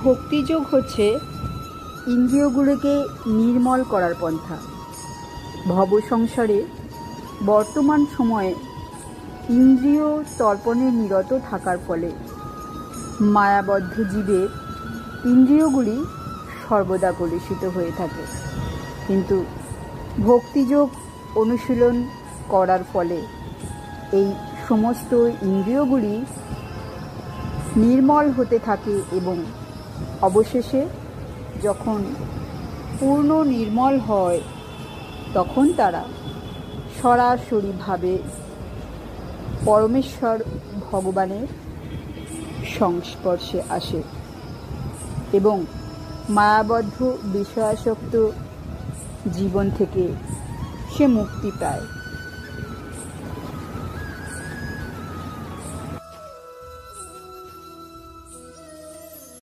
ভক্তিযোগ হচ্ছে ইন্দ্রিয়গুলোকে নির্মল করার পন্থা। ভব সংসারে বর্তমান সময়ে ইন্দ্রিয় তর্পণে নিরত থাকার ফলে মায়াবদ্ধ জীবের ইন্দ্রিয়গুলি সর্বদা কলুষিত হয়ে থাকে, কিন্তু ভক্তিযোগ অনুশীলন করার ফলে এই সমস্ত ইন্দ্রিয়গুলি নির্মল হতে থাকে এবং অবশেষে যখন পূর্ণ নির্মল হয় তখন তারা সরাসরিভাবে পরমেশ্বর ভগবানের সংস্পর্শে আসে এবং মায়াবদ্ধ বিষয়াসক্ত জীবন থেকে সে মুক্তি পায়।